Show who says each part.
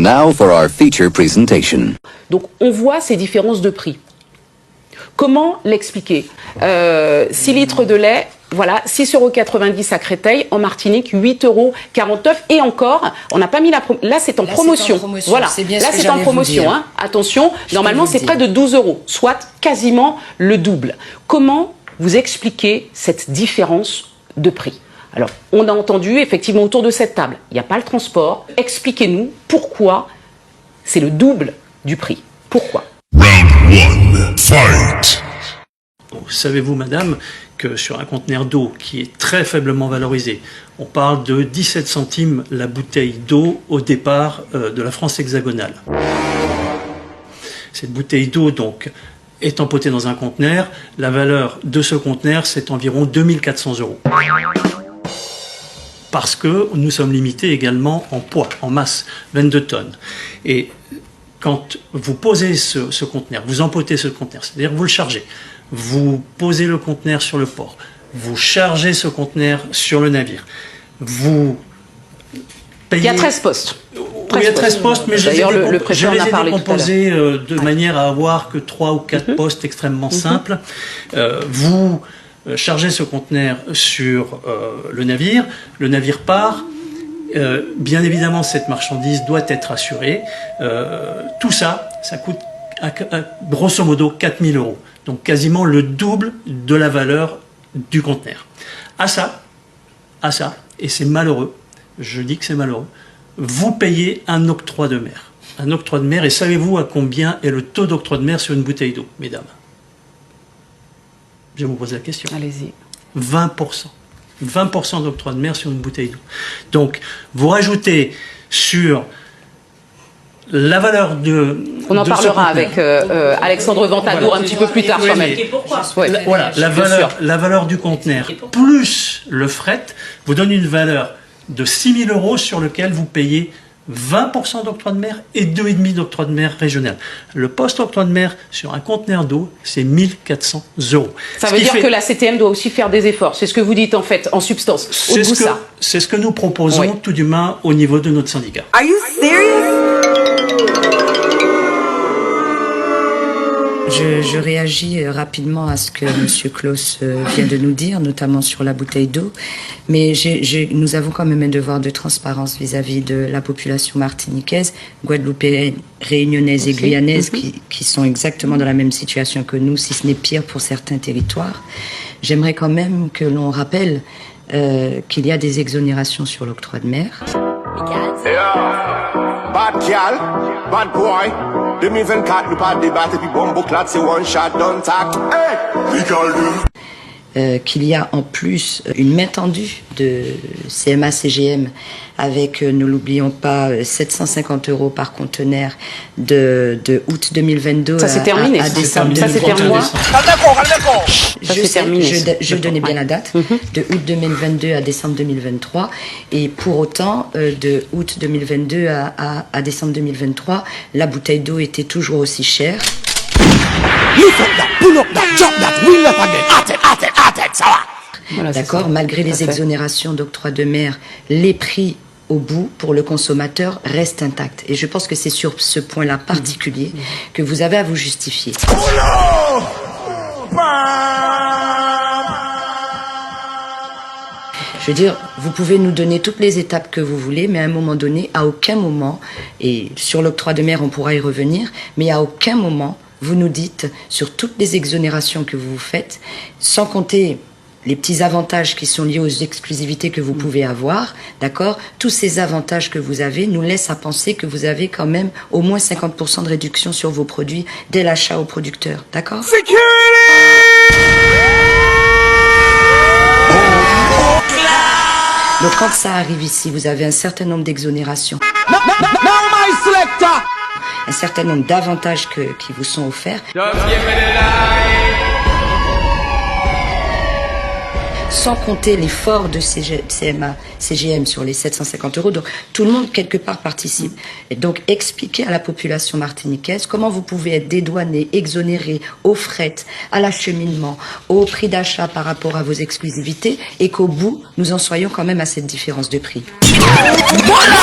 Speaker 1: And now for our feature presentation.
Speaker 2: Donc on voit ces différences de prix. Comment l'expliquer 6 litres de lait, voilà, 6,90 € à Créteil, en Martinique, 8,49 € et encore, on n'a pas mis la là c'est en promotion. Voilà, là c'est en promotion, hein. Attention, normalement c'est près de 12 €, soit quasiment le double. Comment vous expliquez cette différence de prix? Alors, on a entendu effectivement autour de cette table, il n'y a pas le transport. Expliquez-nous pourquoi c'est le double du prix. Pourquoi?
Speaker 3: Round 1, fight!
Speaker 4: Savez-vous, madame, que sur un conteneur d'eau qui est très faiblement valorisé, on parle de 17 centimes la bouteille d'eau au départ de la France hexagonale. Cette bouteille d'eau, donc, est empotée dans un conteneur. La valeur de ce conteneur, c'est environ 2400 €. Parce que nous sommes limités également en poids, en masse, 22 tonnes. Et quand vous posez ce conteneur, vous empotez ce conteneur, c'est-à-dire vous le chargez, vous posez le conteneur sur le port, vous chargez ce conteneur sur le navire, vous payez...
Speaker 2: Il y a 13 postes.
Speaker 4: Il y a 13 postes, mais je les ai décomposés de manière à avoir que 3 ou 4 postes extrêmement simples. Vous chargez ce conteneur sur le navire part. Bien évidemment, cette marchandise doit être assurée. Tout ça, ça coûte grosso modo 4 000 €. Donc quasiment le double de la valeur du conteneur. À ça, et c'est malheureux, je dis que c'est malheureux, vous payez un octroi de mer. Un octroi de mer, et savez-vous à combien est le taux d'octroi de mer sur une bouteille d'eau, mesdames? Je vous pose la question.
Speaker 2: Allez-y.
Speaker 4: 20%. 20% d'octroi de mer sur une bouteille d'eau. Donc, vous rajoutez sur la valeur de...
Speaker 2: On en parlera avec Alexandre Ventadour un petit peu plus tard quand même.
Speaker 4: Voilà, la valeur du conteneur plus le fret vous donne une valeur de 6 000 € sur lequel vous payez 20% d'octroi de mer et 2,5 d'octroi de mer régional. Le post-octroi de mer sur un conteneur d'eau, c'est 1 400 €.
Speaker 2: Ça veut dire que la CTM doit aussi faire des efforts. C'est ce que vous dites en fait, en substance.
Speaker 4: C'est ce que nous proposons, tout du moins au niveau de notre syndicat.
Speaker 5: Are you serious?
Speaker 6: Je réagis rapidement à ce que M. Claus vient de nous dire, notamment sur la bouteille d'eau. Mais nous avons quand même un devoir de transparence vis-à-vis de la population martiniquaise, guadeloupéenne, réunionnaise et guyanaise, qui sont exactement dans la même situation que nous, si ce n'est pire pour certains territoires. J'aimerais quand même que l'on rappelle qu'il y a des exonérations sur l'octroi de mer.
Speaker 7: Bad gal, bad boy. 2024, nous pas débattre, puis bombo clat, c'est one shot, don't tack.
Speaker 6: Qu'il y a en plus une main tendue de CMA-CGM avec, ne l'oublions pas, 750 € par conteneur de août 2022
Speaker 2: ça c'est terminé.
Speaker 6: À décembre 2023. Je donnais bien la date, de août 2022 à décembre 2023. Et pour autant, de août 2022 à décembre 2023, la bouteille d'eau était toujours aussi chère.
Speaker 2: Voilà,
Speaker 6: d'accord, malgré les exonérations d'octroi de mer, les prix au bout pour le consommateur restent intacts. Et je pense que c'est sur ce point-là particulier que vous avez à vous justifier. Je veux dire, vous pouvez nous donner toutes les étapes que vous voulez, mais à un moment donné, à aucun moment, et sur l'octroi de mer on pourra y revenir, mais à aucun moment vous nous dites, sur toutes les exonérations que vous faites, sans compter les petits avantages qui sont liés aux exclusivités que vous pouvez avoir, d'accord? Tous ces avantages que vous avez nous laissent à penser que vous avez quand même au moins 50% de réduction sur vos produits dès l'achat au producteur, d'accord? Donc quand ça arrive ici, vous avez un certain nombre d'exonérations. Un certain nombre d'avantages qui vous sont offerts. Sans compter l'effort de CMA, CGM sur les 750 €. Donc, tout le monde, quelque part, participe. Et donc, expliquez à la population martiniquaise comment vous pouvez être dédouané, exonéré au fret, à l'acheminement, au prix d'achat par rapport à vos exclusivités, et qu'au bout, nous en soyons quand même à cette différence de prix. Voilà.